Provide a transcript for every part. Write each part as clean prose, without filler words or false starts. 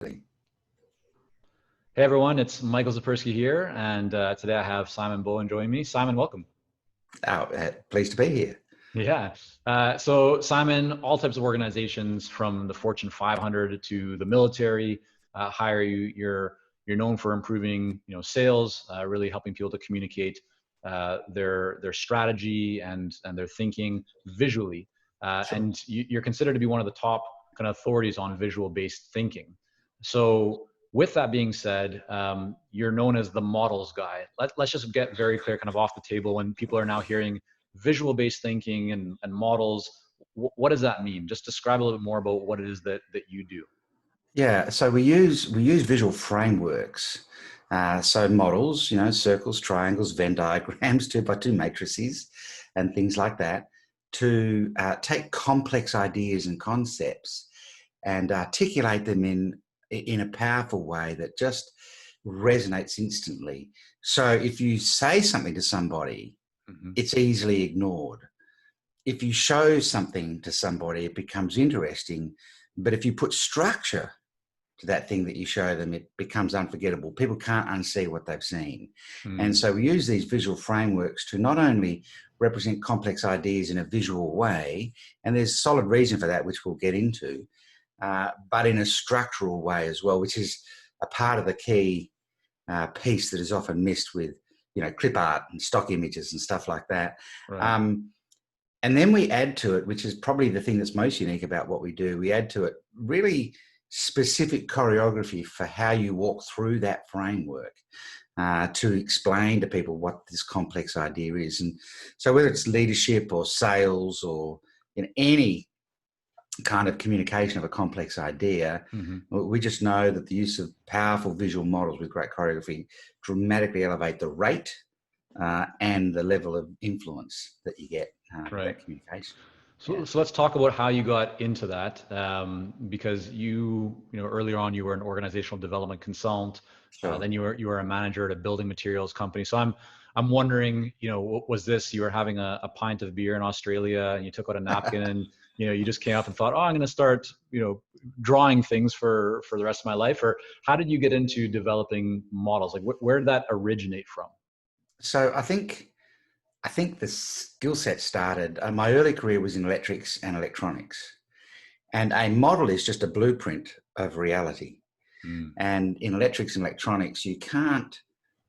Hey everyone, it's Michael Zapersky here, and today I have Simon Bowen joining me. Simon, welcome. Pleased to be here. Yeah. So Simon, all types of organizations from the Fortune 500 to the military hire you. You're known for improving, sales, really helping people to communicate their strategy and their thinking visually. Sure. And you're considered to be one of the top kind of authorities on visual-based thinking. So with that being said, you're known as the models guy. Let's just get very clear, kind of off the table, when people are now hearing visual-based thinking and models. What does that mean? Just describe a little bit more about what it is that you do. Yeah, so we use visual frameworks. So models, circles, triangles, Venn diagrams, 2x2 matrices, and things like that, to take complex ideas and concepts and articulate them in a powerful way that just resonates instantly. So if you say something to somebody, Hmm. it's easily ignored. If you show something to somebody, it becomes interesting. But if you put structure to that thing that you show them, it becomes unforgettable. People can't unsee what they've seen. And Mm. so we use these visual frameworks to not only represent complex ideas in a visual way, and there's solid reason for that, which we'll get into, but in a structural way as well, which is a part of the key piece that is often missed with, clip art and stock images and stuff like that. Right. Um, and then we add to it, which is probably the thing that's most unique about what we do, we add to it really specific choreography for how you walk through that framework to explain to people what this complex idea is. And so whether it's leadership or sales or in any kind of communication of a complex idea, Hmm. we just know that the use of powerful visual models with great choreography dramatically elevate the rate and the level of influence that you get with Right. that communication. Yeah, So let's talk about how you got into that, because earlier on you were an organizational development consultant, sure. then you were a manager at a building materials company. So I'm wondering, what was this? You were having a pint of beer in Australia, and you took out a napkin, and you just came up and thought, oh, I'm going to start, drawing things for the rest of my life. Or how did you get into developing models? Like, where did that originate from? So I think the skill set started. My early career was in electrics and electronics, and a model is just a blueprint of reality. Mm. And in electrics and electronics, you can't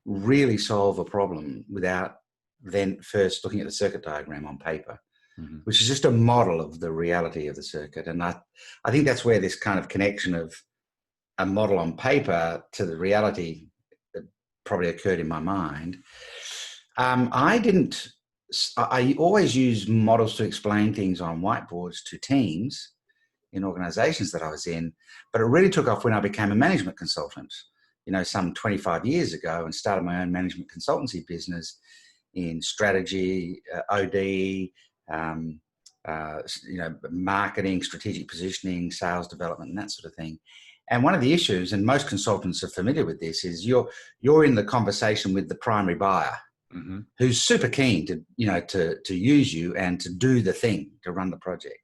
really solve a problem without then first looking at the circuit diagram on paper, Hmm. which is just a model of the reality of the circuit. And I think that's where this kind of connection of a model on paper to the reality that probably occurred in my mind. I didn't. I always use models to explain things on whiteboards to teams in organizations that I was in, but it really took off when I became a management consultant, some 25 years ago, and started my own management consultancy business in strategy, OD, um, marketing, strategic positioning, sales development, and that sort of thing. And one of the issues, and most consultants are familiar with this, is you're in the conversation with the primary buyer, Hmm. who's super keen to use you and to do the thing, to run the project.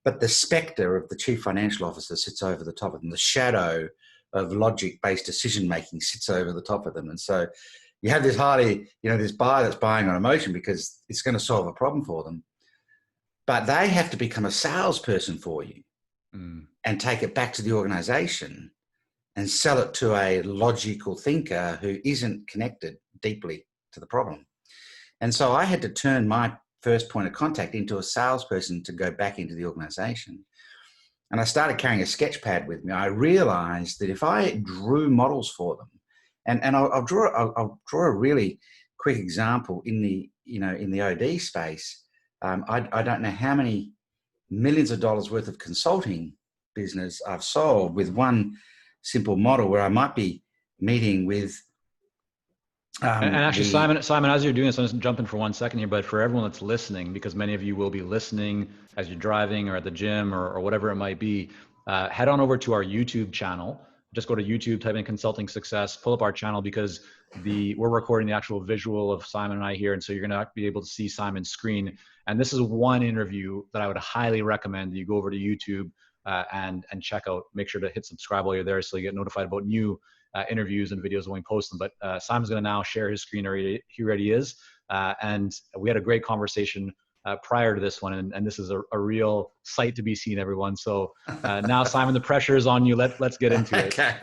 But the spectre of the chief financial officer sits over the top of them. The shadow of logic-based decision-making sits over the top of them. And so you have this this buyer that's buying on emotion because it's going to solve a problem for them. But they have to become a salesperson for you Mm. and take it back to the organization and sell it to a logical thinker who isn't connected deeply to the problem. And so I had to turn my first point of contact into a salesperson to go back into the organization. And I started carrying a sketch pad with me. I realized that if I drew models for them, and I'll draw a really quick example in the OD space. I don't know how many millions of dollars worth of consulting business I've sold with one simple model where I might be meeting with And actually, the Simon, as you're doing this, I'm just jumping for 1 second here, but for everyone that's listening, because many of you will be listening as you're driving or at the gym or whatever it might be, head on over to our YouTube channel. Just go to YouTube, type in Consulting Success, pull up our channel, because we're recording the actual visual of Simon and I here, and so you're going to be able to see Simon's screen. And this is one interview that I would highly recommend that you go over to YouTube, and check out. Make sure to hit subscribe while you're there so you get notified about new interviews and videos when we post them. But Simon's going to now share his screen. He already is. And we had a great conversation prior to this one, and this is a real sight to be seen, everyone. So now, Simon, the pressure is on you. Let's get into it. Okay.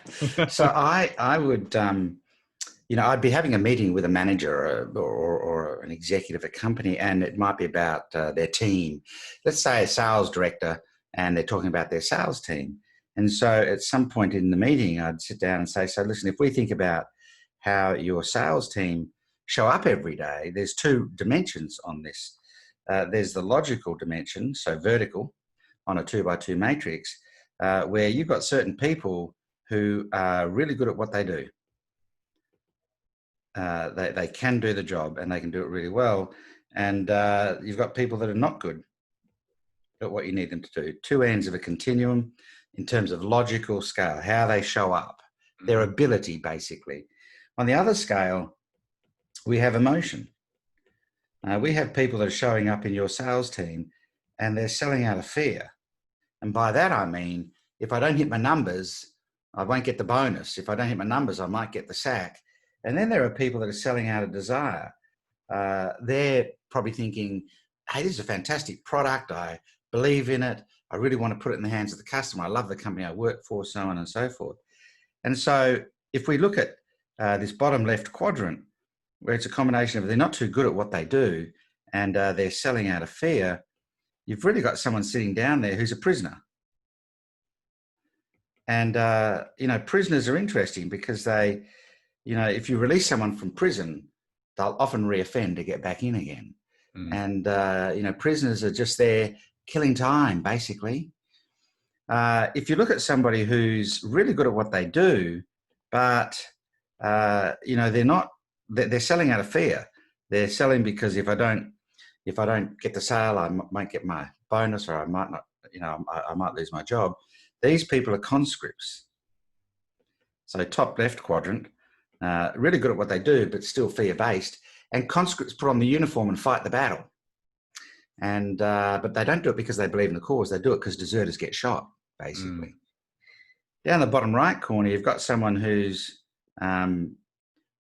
So I would, I'd be having a meeting with a manager or an executive at a company, and it might be about their team. Let's say a sales director, and they're talking about their sales team. And so at some point in the meeting, I'd sit down and say, so listen, if we think about how your sales team show up every day, there's two dimensions on this. There's the logical dimension, so vertical on a 2x2 matrix, where you've got certain people who are really good at what they do. They can do the job and they can do it really well. And you've got people that are not good at what you need them to do. Two ends of a continuum in terms of logical scale, how they show up, their ability, basically. On the other scale, we have emotion. We have people that are showing up in your sales team and they're selling out of fear. And by that, I mean, if I don't hit my numbers, I won't get the bonus. If I don't hit my numbers, I might get the sack. And then there are people that are selling out of desire. They're probably thinking, hey, this is a fantastic product. I believe in it. I really want to put it in the hands of the customer. I love the company I work for, so on and so forth. And so if we look at this bottom left quadrant, where it's a combination of they're not too good at what they do and they're selling out of fear, you've really got someone sitting down there who's a prisoner. And, prisoners are interesting because they, if you release someone from prison, they'll often reoffend to get back in again. And, prisoners are just there killing time, basically. If you look at somebody who's really good at what they do, but, they're selling out of fear. They're selling because if I don't get the sale, I might get my bonus, or I might not, I might lose my job. These people are conscripts. So top left quadrant, really good at what they do, but still fear-based. And conscripts put on the uniform and fight the battle. And but they don't do it because they believe in the cause. They do it because deserters get shot, basically. Down the bottom right corner, you've got someone who's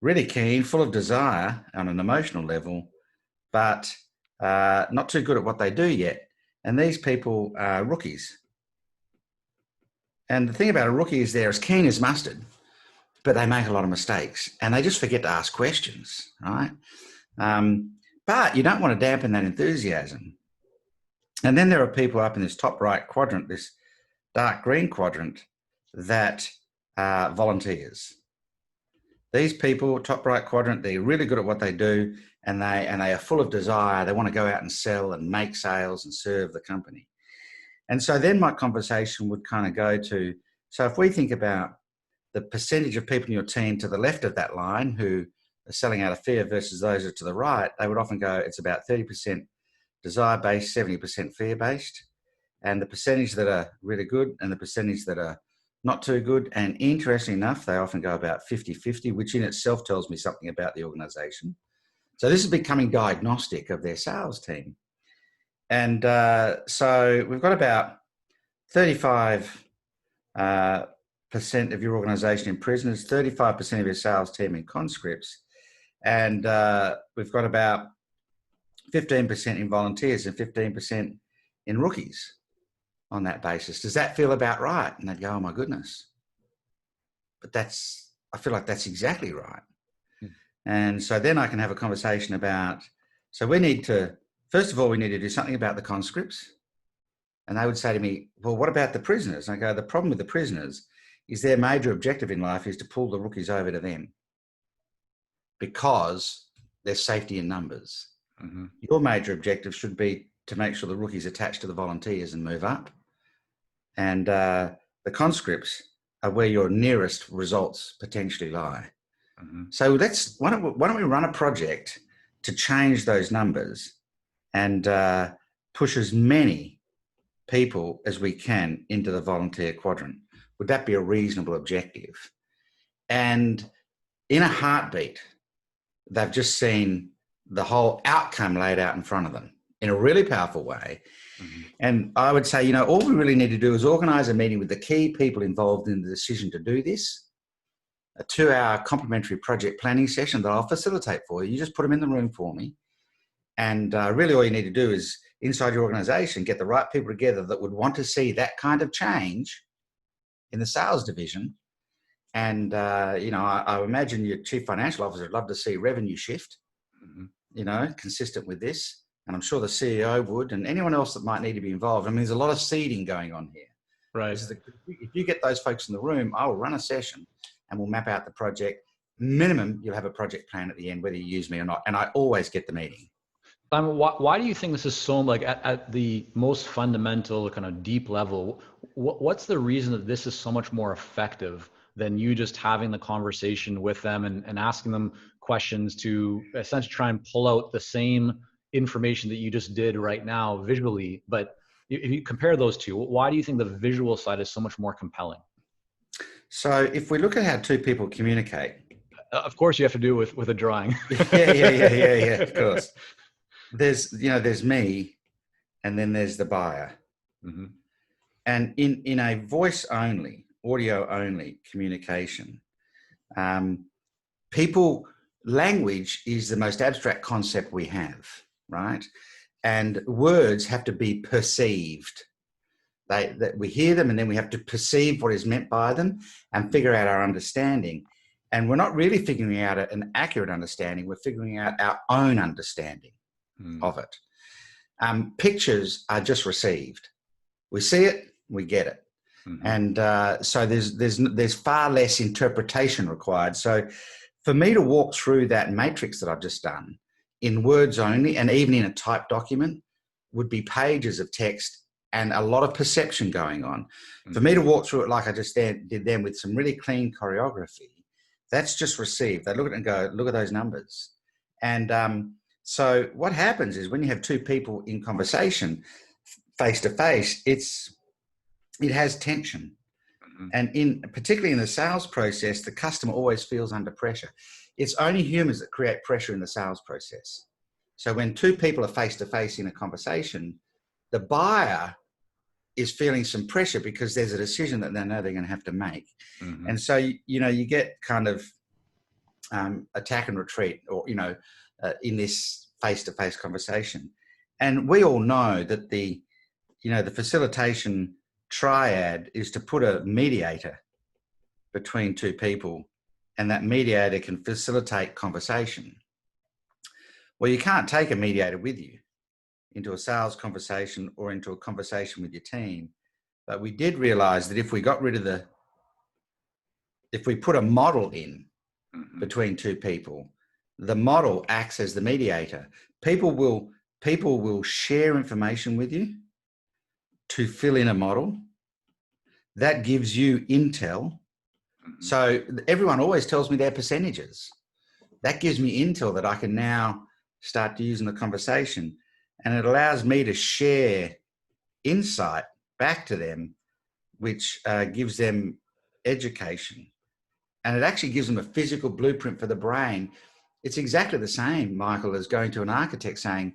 really keen, full of desire on an emotional level, but not too good at what they do yet. And these people are rookies. And the thing about a rookie is they're as keen as mustard, but they make a lot of mistakes and they just forget to ask questions, right? But you don't want to dampen that enthusiasm. And then there are people up in this top right quadrant, this dark green quadrant, that are volunteers. These people, top right quadrant, they're really good at what they do, and they are full of desire. They want to go out and sell and make sales and serve the company. And so then my conversation would kind of go to, so if we think about the percentage of people in your team to the left of that line who are selling out of fear versus those are to the right, they would often go, it's about 30% desire-based, 70% fear-based. And the percentage that are really good and the percentage that are not too good. And interesting enough, they often go about 50-50, which in itself tells me something about the organization. So this is becoming diagnostic of their sales team. And so we've got about 35% of your organization in prisoners, 35% of your sales team in conscripts. And we've got about 15% in volunteers and 15% in rookies. On that basis, does that feel about right? And they'd go, oh my goodness. But I feel like that's exactly right. And so then I can have a conversation about, so we need to, first of all, we need to do something about the conscripts. And they would say to me, well, what about the prisoners? And I go, the problem with the prisoners is their major objective in life is to pull the rookies over to them because there's safety in numbers. Your major objective should be to make sure the rookies attach to the volunteers and move up. And the conscripts are where your nearest results potentially lie. So why don't we run a project to change those numbers and push as many people as we can into the volunteer quadrant? Would that be a reasonable objective? And in a heartbeat, they've just seen the whole outcome laid out in front of them in a really powerful way. And I would say, all we really need to do is organise a meeting with the key people involved in the decision to do this, a 2-hour complimentary project planning session that I'll facilitate for you. You just put them in the room for me. And really all you need to do is, inside your organisation, get the right people together that would want to see that kind of change in the sales division. And, I imagine your chief financial officer would love to see revenue shift, consistent with this. And I'm sure the CEO would, and anyone else that might need to be involved. I mean, there's a lot of seeding going on here. Right. If you get those folks in the room, I will run a session and we'll map out the project. Minimum, you'll have a project plan at the end, whether you use me or not. And I always get the meeting. Simon, why do you think this is so, like, at the most fundamental, kind of deep level, what's the reason that this is so much more effective than you just having the conversation with them and asking them questions to essentially try and pull out the same information that you just did right now visually? But if you compare those two, why do you think the visual side is so much more compelling? So if we look at how two people communicate. Of course you have to do it with a drawing. Yeah, of course. There's me, and then there's the buyer. Mm-hmm. And in a voice only, audio only communication, language is the most abstract concept we have, right? And words have to be perceived. That we hear them, and then we have to perceive what is meant by them and figure out our understanding. And we're not really figuring out an accurate understanding. We're figuring out our own understanding of it. Pictures are just received. We see it, we get it. Mm-hmm. And so there's far less interpretation required. So for me to walk through that matrix that I've just done in words only, and even in a typed document, would be pages of text and a lot of perception going on. Mm-hmm. For me to walk through it like I just did then with some really clean choreography, that's just received. They look at it and go, look at those numbers. And so what happens is when you have two people in conversation face to face, it has tension. Mm-hmm. And particularly in the sales process, the customer always feels under pressure. It's only humans that create pressure in the sales process. So when two people are face to face in a conversation, the buyer is feeling some pressure because there's a decision that they know they're going to have to make. Mm-hmm. And so, you get kind of attack and retreat, or, in this face-to-face conversation. And we all know that the facilitation triad is to put a mediator between two people, and that mediator can facilitate conversation. Well, you can't take a mediator with you into a sales conversation or into a conversation with your team. But we did realize that if we put a model in between two people, the model acts as the mediator. People will share information with you to fill in a model. That gives you intel. So everyone always tells me their percentages. That gives me intel that I can now start to use in the conversation. And it allows me to share insight back to them, which gives them education. And it actually gives them a physical blueprint for the brain. It's exactly the same, Michael, as going to an architect saying,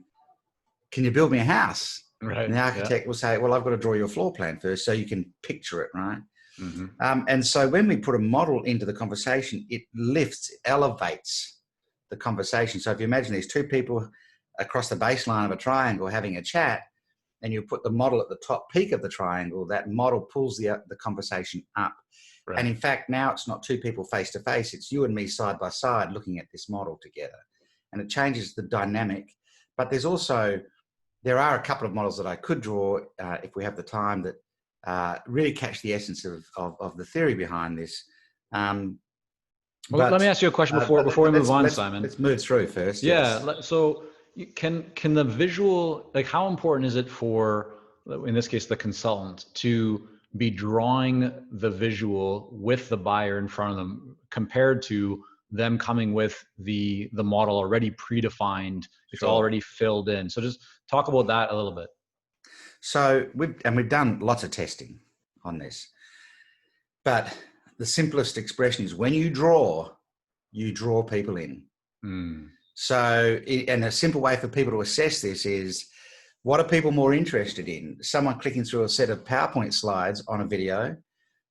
can you build me a house? Right. And the architect will say, well, I've got to draw you a floor plan first so you can picture it, right? Mm-hmm. And so when we put a model into the conversation, it elevates the conversation. So if you imagine there's two people across the baseline of a triangle having a chat, and you put the model at the top peak of the triangle, that model pulls the conversation up. Right. And in fact, now it's not two people face to face, it's you and me side by side looking at this model together. And it changes the dynamic. But there are a couple of models that I could draw if we have the time that really catch the essence of the theory behind this. Well, let me ask you a question before we move on, Simon. Let's move through first. Yeah. Yes. So can the visual, like, how important is it for, in this case, the consultant to be drawing the visual with the buyer in front of them compared to them coming with the model already predefined? It's already filled in. So just talk about that a little bit. So we've done lots of testing on this, but the simplest expression is when you draw people in. So, and a simple way for people to assess this is What are people more interested in? Someone clicking through a set of PowerPoint slides on a video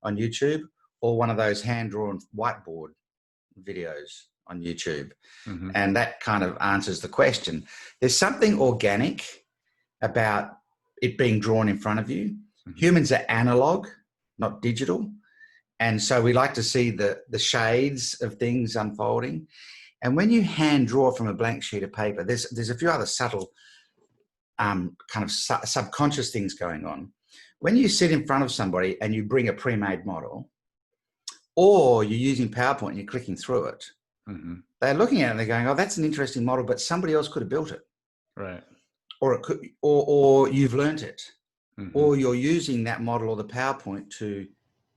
on YouTube, or one of those hand-drawn whiteboard videos on YouTube? Mm-hmm. And that kind of answers the question. There's something organic about it being drawn in front of you. Mm-hmm. Humans are analog, not digital. And so we like to see the shades of things unfolding. And when you hand draw from a blank sheet of paper, there's a few other subtle kind of subconscious things going on. When you sit in front of somebody and you bring a pre-made model, or you're using PowerPoint and you're clicking through it, mm-hmm. they're looking at it and they're going, oh, that's an interesting model, but somebody else could have built it. Right. Or it could, or you've learnt it, mm-hmm. or you're using that model or the PowerPoint to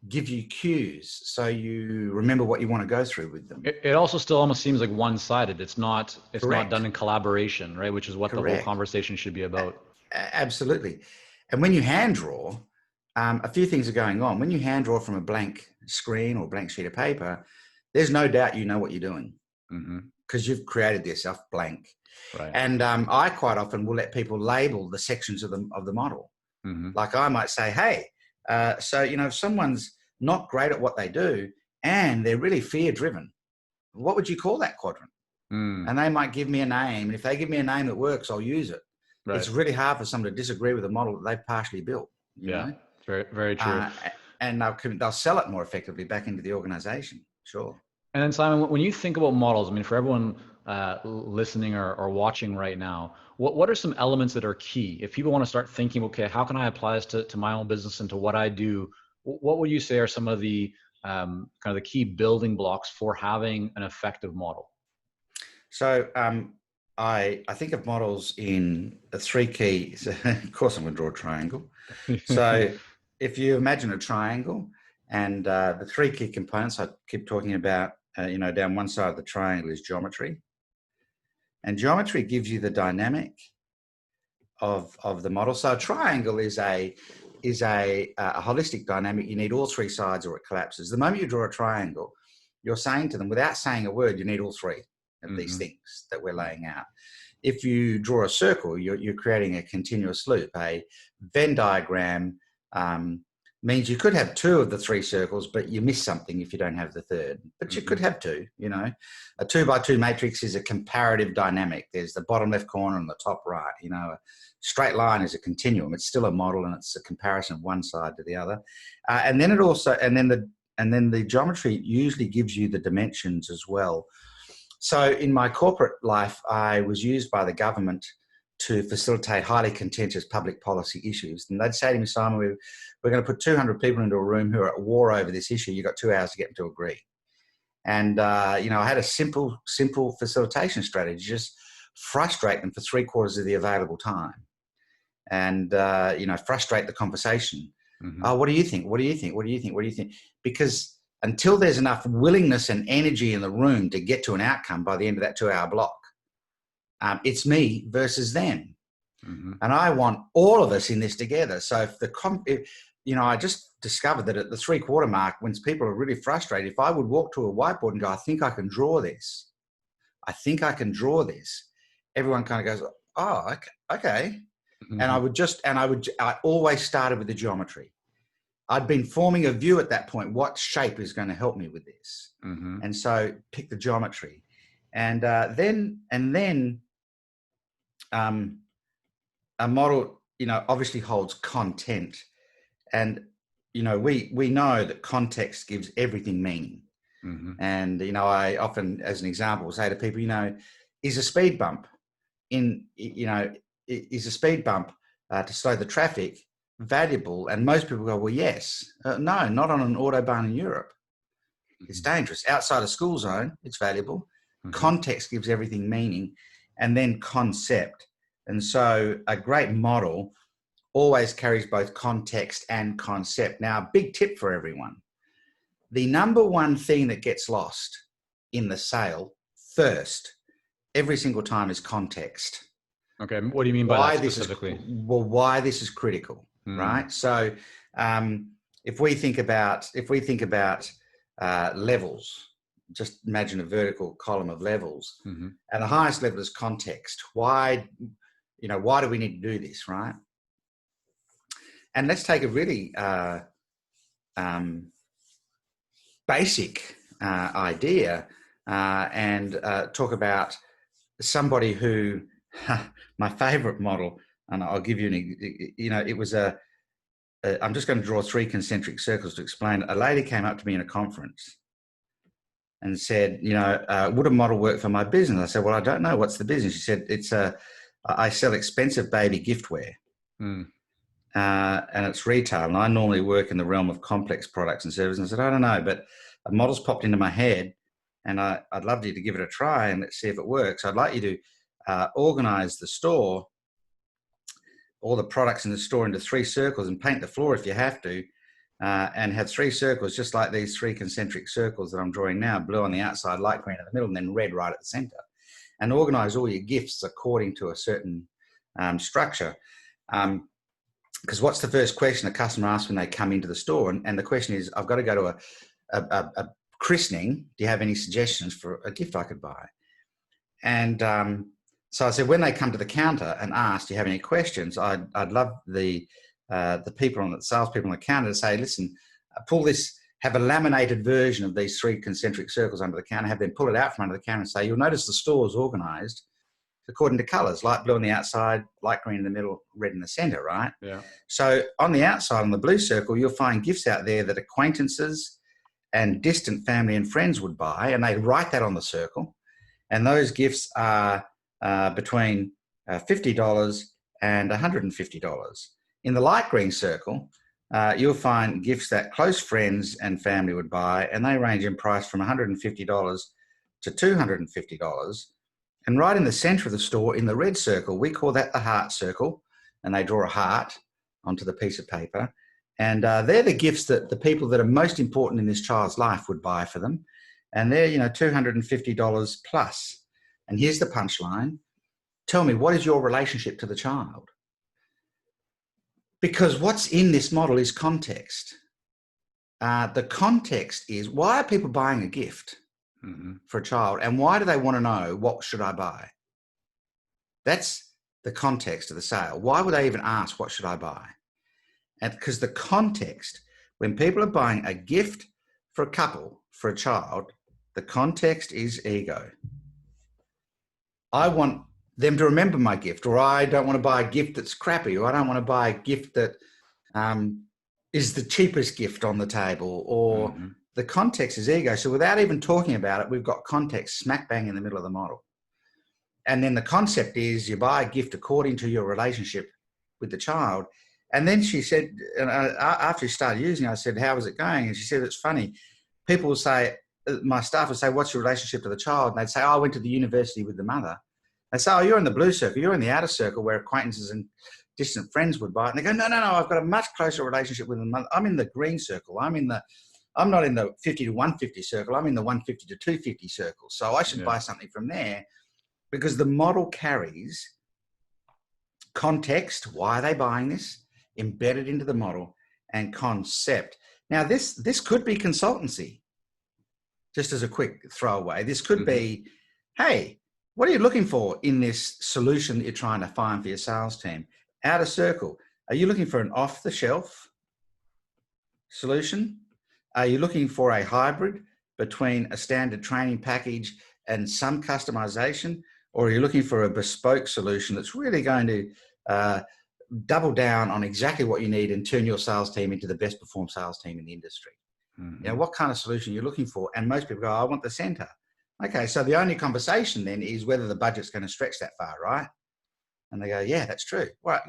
give you cues so you remember what you want to go through with them. It also still almost seems like one-sided. It's not Correct. done in collaboration, right? Which is what Correct. the whole conversation should be about. Absolutely. And when you hand draw, a few things are going on. When you hand draw from a blank screen or blank sheet of paper, there's no doubt you know what you're doing, because you've created this off blank. Right. And I quite often will let people label the sections of the model. Like I might say, hey, so, if someone's not great at what they do and they're really fear-driven, what would you call that quadrant? And they might give me a name. And if they give me a name that works, I'll use it. Right. It's really hard for someone to disagree with a model that they've partially built. You know? Very, very true. And they'll sell it more effectively back into the organization. Sure. And then Simon, when you think about models, I mean, for everyone listening or watching right now, what are some elements that are key? If people want to start thinking, okay, how can I apply this to my own business and to what I do? What would you say are some of the kind of the key building blocks for having an effective model? So I think of models in the three keys. Of course, I'm going to draw a triangle. So if you imagine a triangle, and the three key components I keep talking about, down one side of the triangle is geometry. And geometry gives you the dynamic of the model. So a triangle is a holistic dynamic. You need all three sides or it collapses. The moment you draw a triangle, you're saying to them, without saying a word, you need all three of these things that we're laying out. If you draw a circle, you're creating a continuous loop. A Venn diagram means you could have two of the three circles, but you miss something if you don't have the third. But you could have two, A 2x2 matrix is a comparative dynamic. There's the bottom left corner and the top right. A straight line is a continuum. It's still a model, and it's a comparison of one side to the other. And then the geometry usually gives you the dimensions as well. So in my corporate life, I was used by the government to facilitate highly contentious public policy issues. And they'd say to me, Simon, we're going to put 200 people into a room who are at war over this issue. You've got 2 hours to get them to agree. And, I had a simple facilitation strategy, just frustrate them for 3/4 of the available time. And, frustrate the conversation. What do you think? What do you think? What do you think? What do you think? Because until there's enough willingness and energy in the room to get to an outcome by the end of that 2-hour block, it's me versus them. And I want all of us in this together. So I just discovered that at the 3/4 mark, when people are really frustrated, if I would walk to a whiteboard and go, I think I can draw this. Everyone kind of goes, oh, okay. And I always started with the geometry. I'd been forming a view at that point. What shape is going to help me with this? And so pick the geometry. And then a model, obviously holds content. And, we know that context gives everything meaning. And, I often, as an example, say to people, is a speed bump is a speed bump to slow the traffic valuable? And most people go, well, yes. No, not on an autobahn in Europe. It's dangerous. Outside a school zone, it's valuable. Context gives everything meaning. And then concept. And so a great model always carries both context and concept. Now, a big tip for everyone. The number one thing that gets lost in the sale first, every single time, is context. Okay. What do you mean by that specifically? Why this is critical, right? So if we think about levels, just imagine a vertical column of levels, and the highest level is context. Why why do we need to do this, right? And let's take a really basic idea and talk about somebody who, my favorite model, and I'll give you it was I'm just going to draw 3 concentric circles to explain it. A lady came up to me in a conference and said, would a model work for my business? I said, well, I don't know. What's the business? She said, I sell expensive baby giftware. And it's retail. And I normally work in the realm of complex products and services. And I said, I don't know, but a model's popped into my head and I'd love you to give it a try and let's see if it works. I'd like you to organize the store, all the products in the store, into 3 circles and paint the floor if you have to, and have 3 circles, just like these 3 concentric circles that I'm drawing now, blue on the outside, light green in the middle, and then red right at the center. And organize all your gifts according to a certain structure. Because what's the first question a customer asks when they come into the store? And the question is, I've got to go to a christening. Do you have any suggestions for a gift I could buy? And so I said, when they come to the counter and ask, do you have any questions? I'd love the salespeople on the counter to say, listen, pull this, have a laminated version of these 3 concentric circles under the counter, have them pull it out from under the counter and say, you'll notice the store is organized according to colors, light blue on the outside, light green in the middle, red in the center, right? Yeah. So on the outside, on the blue circle, you'll find gifts out there that acquaintances and distant family and friends would buy, and they write that on the circle. And those gifts are between $50 and $150. In the light green circle, you'll find gifts that close friends and family would buy, and they range in price from $150 to $250. And right in the center of the store, in the red circle, we call that the heart circle, and they draw a heart onto the piece of paper. And they're the gifts that the people that are most important in this child's life would buy for them. And they're, $250 plus. And here's the punchline. Tell me, what is your relationship to the child? Because what's in this model is context. The context is, why are people buying a gift for a child? And why do they want to know, what should I buy? That's the context of the sale. Why would they even ask, what should I buy? And because the context, when people are buying a gift for a couple, for a child, the context is ego. I want them to remember my gift, or I don't want to buy a gift that's crappy, or I don't want to buy a gift that is the cheapest gift on the table, or the context is ego. So without even talking about it, we've got context smack bang in the middle of the model. And then the concept is you buy a gift according to your relationship with the child. And then she said, and after she started using it, I said, how was it going? And she said, it's funny. People will say, my staff would say, what's your relationship to the child? And they'd say, oh, I went to the university with the mother. They say, oh, you're in the blue circle. You're in the outer circle where acquaintances and distant friends would buy it. And they go, no, I've got a much closer relationship with the mother. I'm in the green circle. I'm not in the 50 to 150 circle. I'm in the 150 to 250 circle. So I should buy something from there, because the model carries context. Why are they buying this? Embedded into the model, and concept. Now, this could be consultancy. Just as a quick throwaway, this could be, hey, what are you looking for in this solution that you're trying to find for your sales team? Outer circle. Are you looking for an off-the-shelf solution? Are you looking for a hybrid between a standard training package and some customization? Or are you looking for a bespoke solution that's really going to double down on exactly what you need and turn your sales team into the best performed sales team in the industry? What kind of solution you're looking for? And most people go, I want the center. Okay, so the only conversation then is whether the budget's going to stretch that far, right? And they go, yeah, that's true. Right,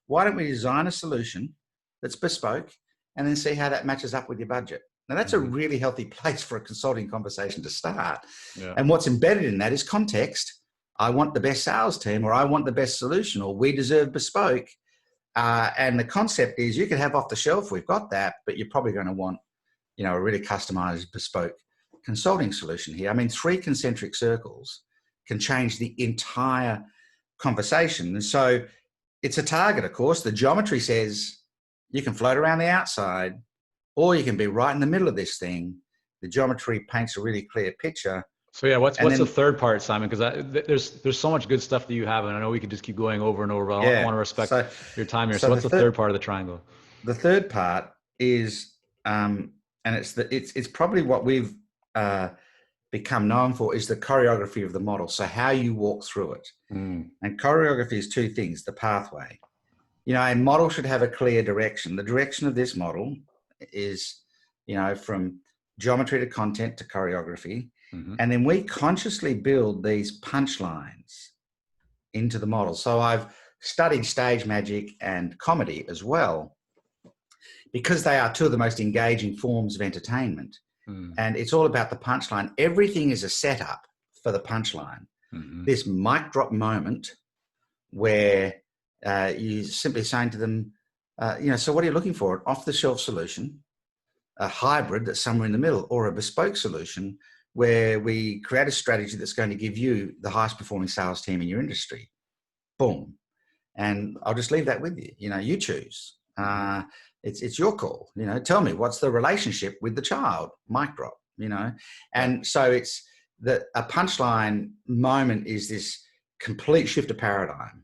why don't we design a solution that's bespoke and then see how that matches up with your budget? Now, that's a really healthy place for a consulting conversation to start. Yeah. And what's embedded in that is context. I want the best sales team, or I want the best solution, or we deserve bespoke. And the concept is you can have off the shelf, we've got that, but you're probably going to want, a really customized bespoke consulting solution here. I mean, 3 concentric circles can change the entire conversation. And so it's a target, of course. The geometry says you can float around the outside, or you can be right in the middle of this thing. The geometry paints a really clear picture. So yeah, what's And the then, third part, Simon? Because there's so much good stuff that you have, and I know we could just keep going over and over. But I yeah, want to respect so, your time here. So so what's the third part of the triangle? the third part is, and it's probably what we've become known for, is the choreography of the model. So how you walk through it. Mm, And choreography is two things: the pathway. A model should have a clear direction. The direction of this model is, from geometry to content to choreography. mm-hmm. And then we consciously build these punchlines into the model. So I've studied stage magic and comedy as well, because they are two of the most engaging forms of entertainment. Mm, And it's all about the punchline. Everything is a setup for the punchline. mm-hmm. This mic drop moment where you're simply saying to them, so what are you looking for? An off-the-shelf solution, a hybrid that's somewhere in the middle, or a bespoke solution where we create a strategy that's going to give you the highest performing sales team in your industry. Boom. And I'll just leave that with you. You choose. It's your call. Tell me, what's the relationship with the child? Mic drop. And so it's a punchline moment is this complete shift of paradigm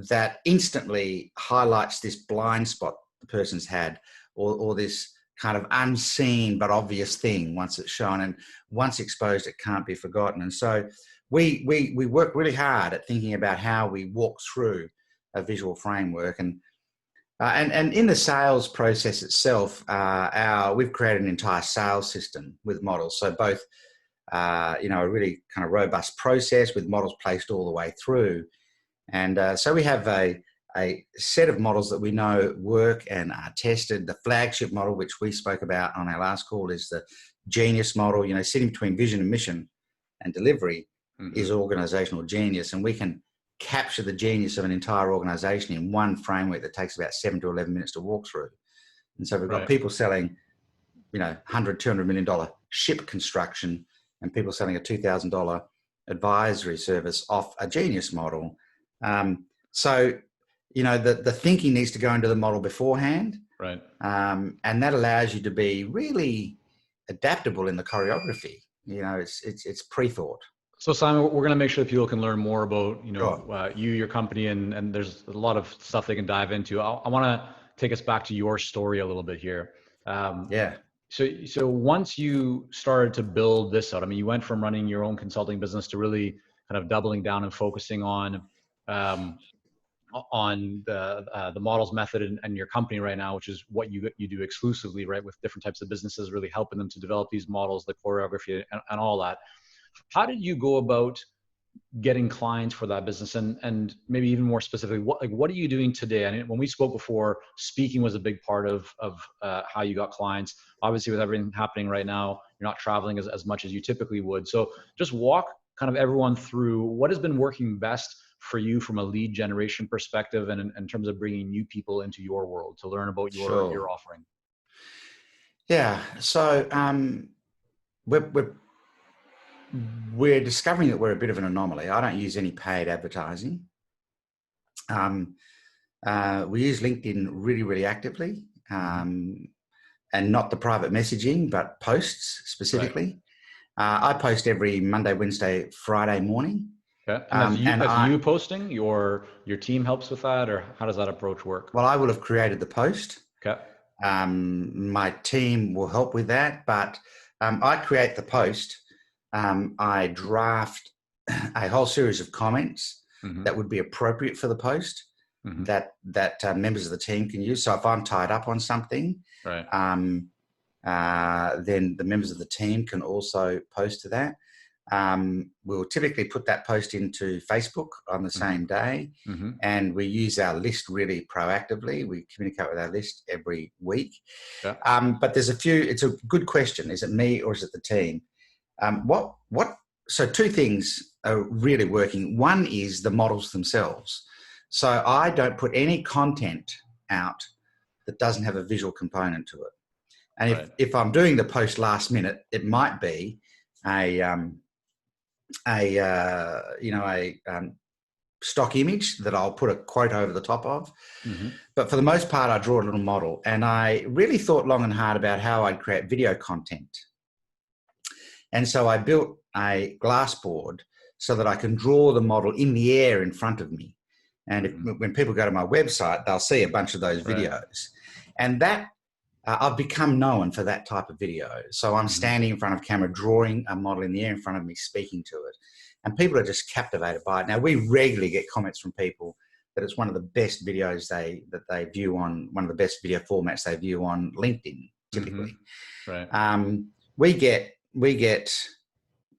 that instantly highlights this blind spot the person's had, or this kind of unseen but obvious thing once it's shown, and once exposed, it can't be forgotten. And so we work really hard at thinking about how we walk through a visual framework, and in the sales process itself, we've created an entire sales system with models. So both, a really kind of robust process with models placed all the way through. And so we have a set of models that we know work and are tested. The flagship model, which we spoke about on our last call, is the genius model. Sitting between vision and mission and delivery is organizational genius. And we can capture the genius of an entire organization in one framework that takes about 7 to 11 minutes to walk through. And so we've got people selling, $100, $200 million ship construction, and people selling a $2,000 advisory service off a genius model. So, the thinking needs to go into the model beforehand. Right. And that allows you to be really adaptable in the choreography. It's pre-thought. So Simon, we're going to make sure that people can learn more about, Sure. your company, and there's a lot of stuff they can dive into. I want to take us back to your story a little bit here. Yeah. So once you started to build this out, I mean, you went from running your own consulting business to really kind of doubling down and focusing on the models method and your company right now, which is what you do exclusively, right, with different types of businesses, really helping them to develop these models, the choreography, and all that. How did you go about getting clients for that business, and maybe even more specifically, what are you doing today? I mean, when we spoke before, speaking was a big part of how you got clients. Obviously, with everything happening right now, you're not traveling as much as you typically would. So just walk kind of everyone through what has been working best for you from a lead generation perspective, and in terms of bringing new people into your world to learn about your Sure. offering. Yeah. So we're discovering that we're a bit of an anomaly. I don't use any paid advertising. We use LinkedIn really, really actively, and not the private messaging, but posts specifically. Right. I post every Monday, Wednesday, Friday morning. Okay. And that's you posting? Your team helps with that, or how does that approach work? Well, I will have created the post. Okay. My team will help with that, but I create the post. I draft a whole series of comments that would be appropriate for the post that members of the team can use. So if I'm tied up on something, right. Then the members of the team can also post to that. We'll typically put that post into Facebook on the same day, and we use our list really proactively. We communicate with our list every week. Yeah. But there's it's a good question. Is it me or is it the team? So two things are really working. One is the models themselves. So I don't put any content out that doesn't have a visual component to it. And if I'm doing the post last minute, it might be a stock image that I'll put a quote over the top of. But for the most part, I draw a little model. And I really thought long and hard about how I'd create video content. And so I built a glass board so that I can draw the model in the air in front of me. And when people go to my website, they'll see a bunch of those videos. And that I've become known for that type of video. So I'm standing in front of camera, drawing a model in the air in front of me, speaking to it. And people are just captivated by it. Now, we regularly get comments from people that it's one of the best videos that they view on, one of the best video formats they view on LinkedIn, typically. Right. We get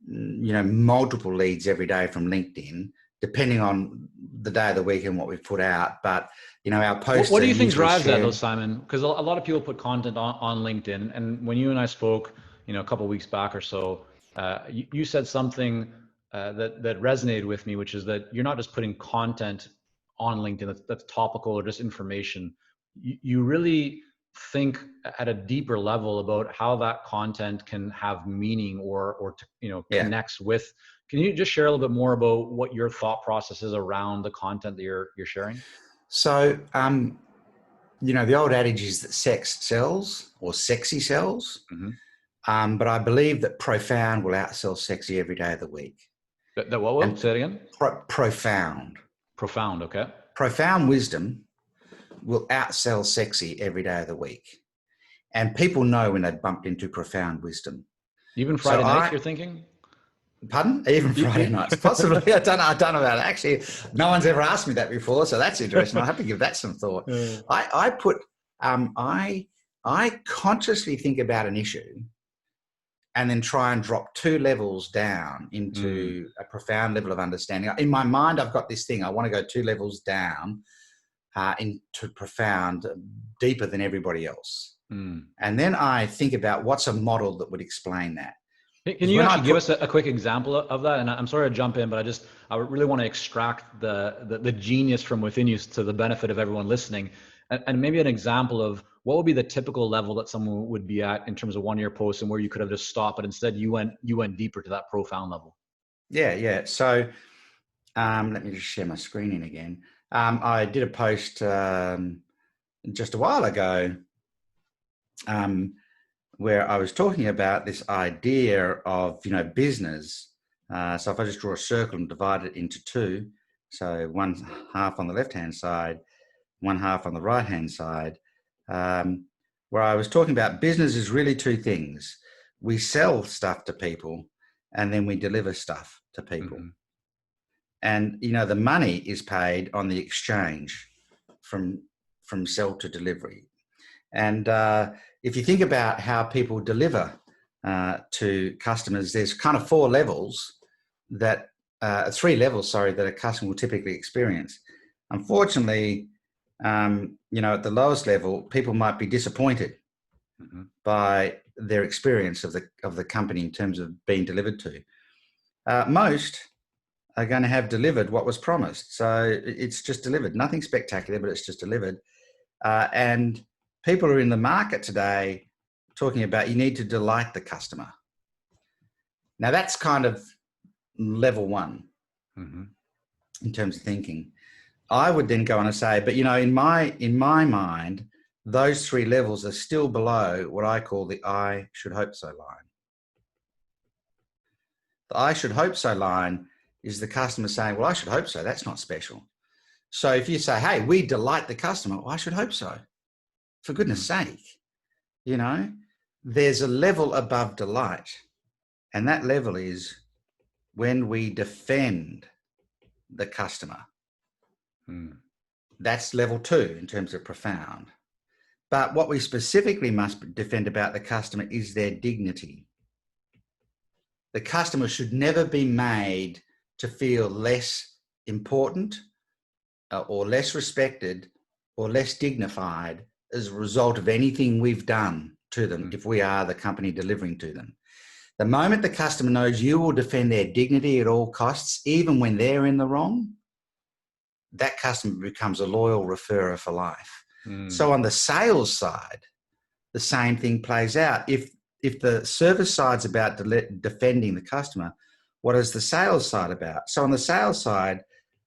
multiple leads every day from LinkedIn, depending on the day of the week and what we've put out. But, our posts. What do you think drives that though, Simon? Because a lot of people put content on LinkedIn. And when you and I spoke, a couple of weeks back or so, you said something that resonated with me, which is that you're not just putting content on LinkedIn that's topical or just information. You really think at a deeper level about how that content can have meaning or connects with. Can you just share a little bit more about what your thought process is around the content that you're sharing? So, the old adage is that sex sells or sexy sells. But I believe that profound will outsell sexy every day of the week. That what will? Say it again. Profound. Profound, okay. Profound wisdom will outsell sexy every day of the week. And people know when they've bumped into profound wisdom. Even Friday night, you're thinking? Pardon? Even Friday nights, possibly. I don't know about it. Actually, no one's ever asked me that before, so that's interesting. I'll have to give that some thought. Yeah. I consciously think about an issue and then try and drop 2 levels down into a profound level of understanding. In my mind, I've got this thing. I want to go 2 levels down into profound, deeper than everybody else. And then I think about what's a model that would explain that. Can you actually give us a quick example of that? And I'm sorry to jump in, but I really want to extract the genius from within you to the benefit of everyone listening. And maybe an example of what would be the typical level that someone would be at in terms of one of your posts and where you could have just stopped, but instead you went deeper to that profound level. Yeah. So let me just share my screen in again. I did a post just a while ago where I was talking about this idea of, business. So if I just draw a circle and divide it into 2, so one half on the left-hand side, one half on the right-hand side, where I was talking about business is really 2 things. We sell stuff to people and then we deliver stuff to people. And, the money is paid on the exchange from sell to delivery. And if you think about how people deliver to customers, there's kind of 4 levels that, 3 levels, that a customer will typically experience. Unfortunately, at the lowest level, people might be disappointed by their experience of the company in terms of being delivered to. Most are going to have delivered what was promised. So it's just delivered. Nothing spectacular, but it's just delivered. And people are in the market today talking about you need to delight the customer. Now that's kind of level 1 in terms of thinking. I would then go on and say, but in my mind, those 3 levels are still below what I call the I should hope so line. The I should hope so line is the customer saying, well, I should hope so. That's not special. So if you say, hey, we delight the customer, well, I should hope so. For goodness sake, there's a level above delight. And that level is when we defend the customer. That's level 2 in terms of profound. But what we specifically must defend about the customer is their dignity. The customer should never be made to feel less important or less respected or less dignified as a result of anything we've done to them if we are the company delivering to them. The moment the customer knows you will defend their dignity at all costs, even when they're in the wrong, that customer becomes a loyal referrer for life. So on the sales side, the same thing plays out. If the service side's about defending the customer, what is the sales side about? So on the sales side,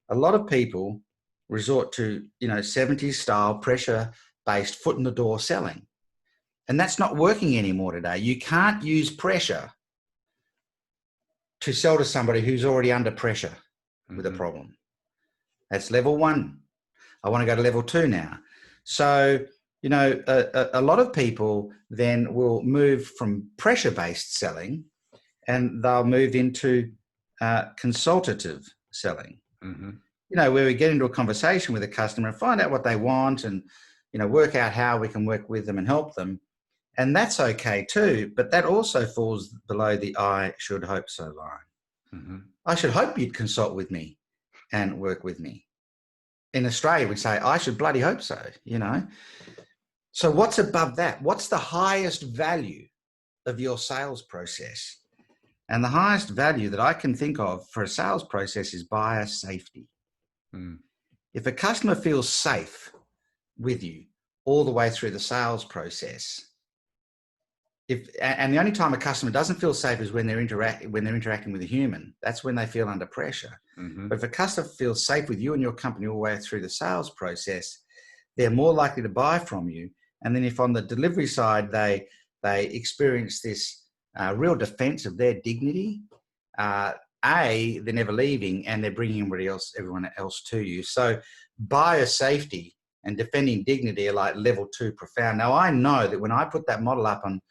a lot of people resort to 70s style pressure-based foot in the door selling. And that's not working anymore today. You can't use pressure to sell to somebody who's already under pressure with a problem. That's level 1. I want to go to level 2 now. So, you know, a lot of people then will move from pressure-based selling and they'll move into consultative selling. You know, where we get into a conversation with a customer and find out what they want and, you know, work out how we can work with them and help them. And that's okay too, but that also falls below the I should hope so line. I should hope you'd consult with me and work with me. In Australia, we say, I should bloody hope so, you know. So what's above that? What's the highest value of your sales process? And the highest value that I can think of for a sales process is buyer safety. If a customer feels safe with you all the way through the sales process, and the only time a customer doesn't feel safe is when they're interacting with a human. That's when they feel under pressure. But if a customer feels safe with you and your company all the way through the sales process, they're more likely to buy from you. And then if on the delivery side they experience this real defense of their dignity, they're never leaving and they're bringing everyone else to you. So buyer safety and defending dignity are like level 2 profound. Now, I know that when I put that model up on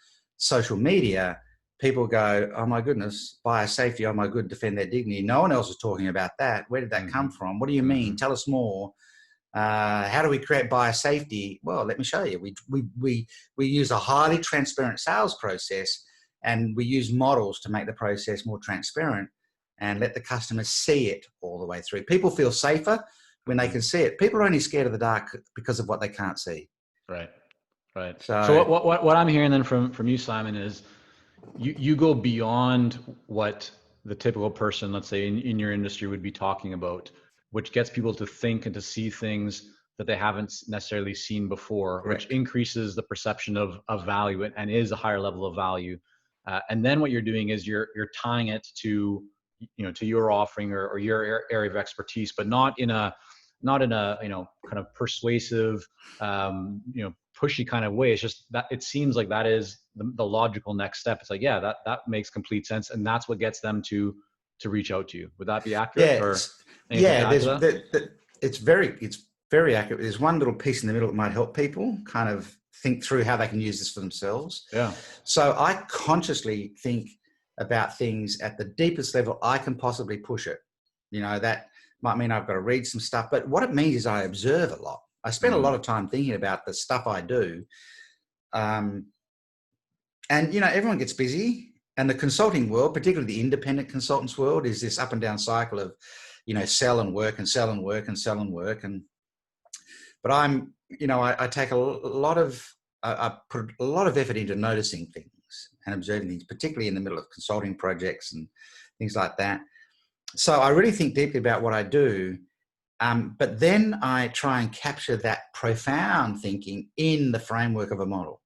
social media, people go, oh my goodness, buyer safety, oh my good, defend their dignity. No one else is talking about that. Where did that come from? What do you mean? Tell us more. How do we create buyer safety? Well, let me show you. We use a highly transparent sales process, and we use models to make the process more transparent and let the customer see it all the way through. People feel safer when they can see it. People are only scared of the dark because of what they can't see. Right. Right. So what I'm hearing then from you, Simon, is you go beyond what the typical person, let's say in your industry, would be talking about, which gets people to think and to see things that they haven't necessarily seen before. Correct. Which increases the perception of value and is a higher level of value. And then what you're doing is you're tying it to, you know, to your offering or your area of expertise, but not in a you know, kind of persuasive, you know, pushy kind of way. It's just that it seems like that is the logical next step. It's like, yeah, that makes complete sense, and that's what gets them to reach out to you. Would that be accurate? Yeah, or it's very accurate. There's one little piece in the middle that might help people kind of think through how they can use this for themselves. Yeah. So I consciously think about things at the deepest level I can possibly push it. You know, that might mean I've got to read some stuff, but what it means is I observe a lot. I spend a lot of time thinking about the stuff I do. And, you know, everyone gets busy, and the consulting world, particularly the independent consultants world, is this up and down cycle of, you know, sell and work and sell and work and sell and work. But I'm, you know, I take I put a lot of effort into noticing things and observing things, particularly in the middle of consulting projects and things like that. So I really think deeply about what I do, but then I try and capture that profound thinking in the framework of a model.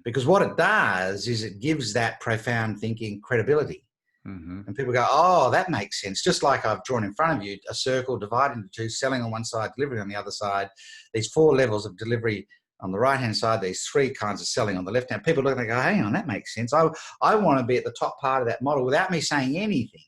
Because what it does is it gives that profound thinking credibility. And people go, oh, that makes sense. Just like I've drawn in front of you, a circle divided into two, selling on one side, delivery on the other side. These 4 levels of delivery on the right-hand side, these 3 kinds of selling on the left-hand. People look and they go, hang on, that makes sense. I want to be at the top part of that model without me saying anything.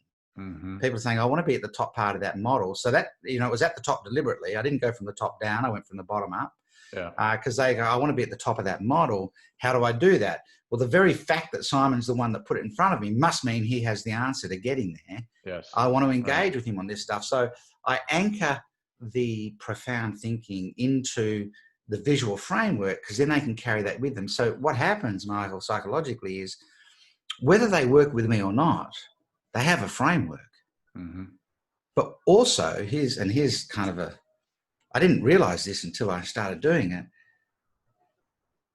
People are saying, I want to be at the top part of that model. So that, you know, it was at the top deliberately. I didn't go from the top down. I went from the bottom up. Yeah. Because they go, I want to be at the top of that model. How do I do that? Well, the very fact that Simon's the one that put it in front of me must mean he has the answer to getting there. Yes. I want to engage with him on this stuff. So I anchor the profound thinking into the visual framework, because then they can carry that with them. So what happens, Michael, psychologically is whether they work with me or not, they have a framework. But also, here's kind of I didn't realize this until I started doing it.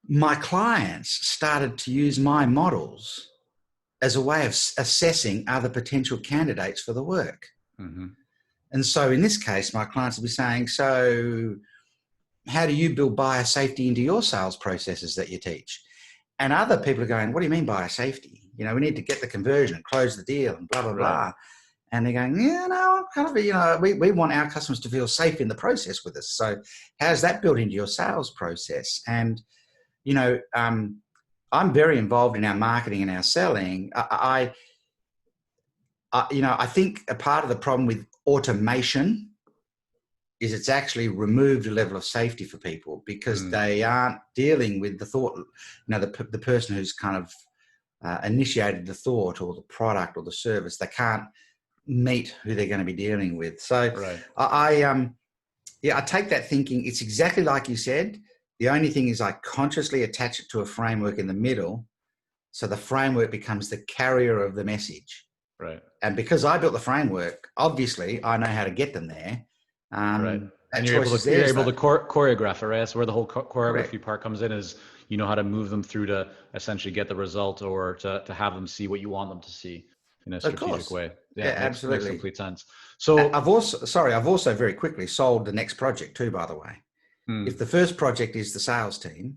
My clients started to use my models as a way of assessing other potential candidates for the work. And so in this case, my clients will be saying, so how do you build buyer safety into your sales processes that you teach? And other people are going, what do you mean buyer safety? You know, we need to get the conversion and close the deal and blah, blah, blah. And they're going, yeah, no, kind of, you know, we want our customers to feel safe in the process with us. So how's that built into your sales process? And, you know, I'm very involved in our marketing and our selling. I think a part of the problem with automation is it's actually removed a level of safety for people because they aren't dealing with the thought, the person who's kind of initiated the thought or the product or the service. They can't meet who they're going to be dealing with. So Right. I take that thinking. It's exactly like you said. The only thing is I consciously attach it to a framework in the middle. So the framework becomes the carrier of the message. Right. And because I built the framework, obviously I know how to get them there. Right. That And you're choice able is to, you're theirs, able though. to choreograph it, right? That's where the whole choreography Correct. part comes in, is you know how to move them through to essentially get the result, or to have them see what you want them to see in a Of strategic course. way. Yeah, Yeah, makes absolutely. complete sense. So, I've also very quickly sold the next project too, by the way. If the first project is the sales team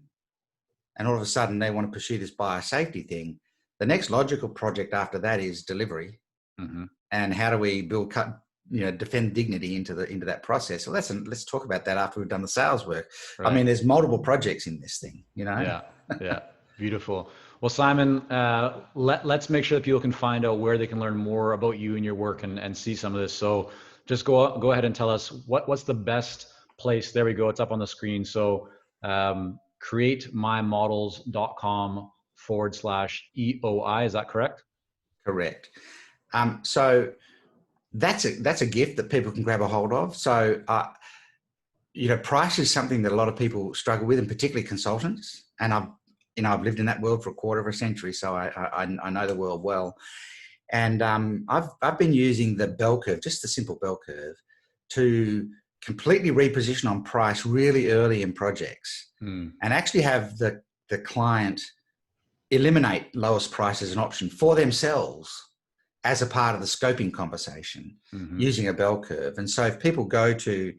and all of a sudden they want to pursue this biosafety thing, the next logical project after that is delivery. mm-hmm. And how do we defend dignity into that process? So let's talk about that after we've done the sales work. I Right. mean, there's multiple projects in this thing, Yeah, yeah, beautiful. Well, Simon, let's make sure that people can find out where they can learn more about you and your work, and see some of this. So just go ahead and tell us what's the best place. There we go. It's up on the screen. So createmymodels.com/EOI. Is that correct? Correct. So that's a gift that people can grab a hold of. So price is something that a lot of people struggle with, and particularly consultants. And I've lived in that world for a quarter of a century, so I know the world well. And I've been using the bell curve, just the simple bell curve, to completely reposition on price really early in projects, and actually have the client eliminate lowest price as an option for themselves as a part of the scoping conversation using a bell curve. And so if people go to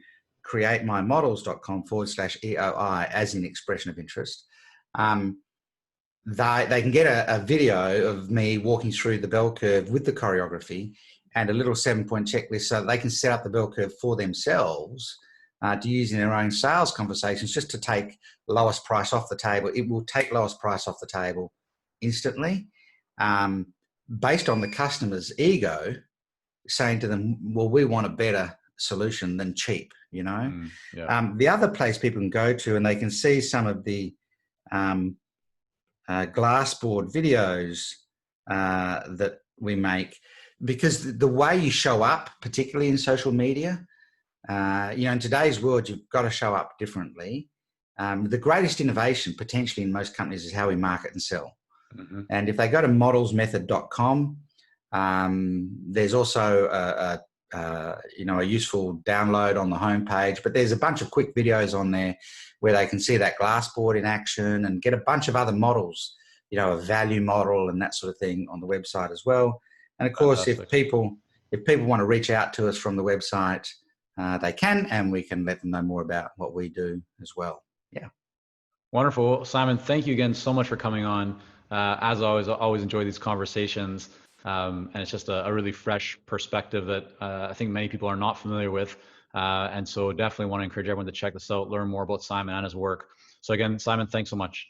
createmymodels.com/EOI as in expression of interest, they can get a video of me walking through the bell curve with the choreography and a little 7-point checklist so they can set up the bell curve for themselves to use in their own sales conversations, just to take lowest price off the table. It will take lowest price off the table instantly, based on the customer's ego saying to them, well, we want a better solution than cheap, Yeah. The other place people can go to, and they can see some of the glassboard videos that we make, because the way you show up, particularly in social media, in today's world, you've got to show up differently. The greatest innovation potentially in most companies is how we market and sell. And if they go to modelsmethod.com, there's also a useful download on the homepage, but there's a bunch of quick videos on there where they can see that glassboard in action and get a bunch of other models, a value model and that sort of thing on the website as well. And of course, if people want to reach out to us from the website, they can, and we can let them know more about what we do as well. Yeah. Wonderful. Simon, thank you again so much for coming on. As always, I always enjoy these conversations. And it's just a really fresh perspective that I think many people are not familiar with. And so definitely want to encourage everyone to check this out, learn more about Simon and his work. So again, Simon, thanks so much.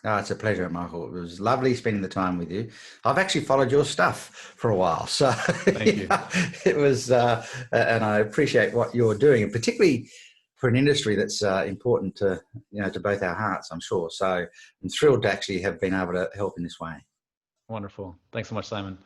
Oh, it's a pleasure, Michael. It was lovely spending the time with you. I've actually followed your stuff for a while. So Thank you. It was, and I appreciate what you're doing, and particularly for an industry that's important to both our hearts, I'm sure. So I'm thrilled to actually have been able to help in this way. Wonderful. Thanks so much, Simon.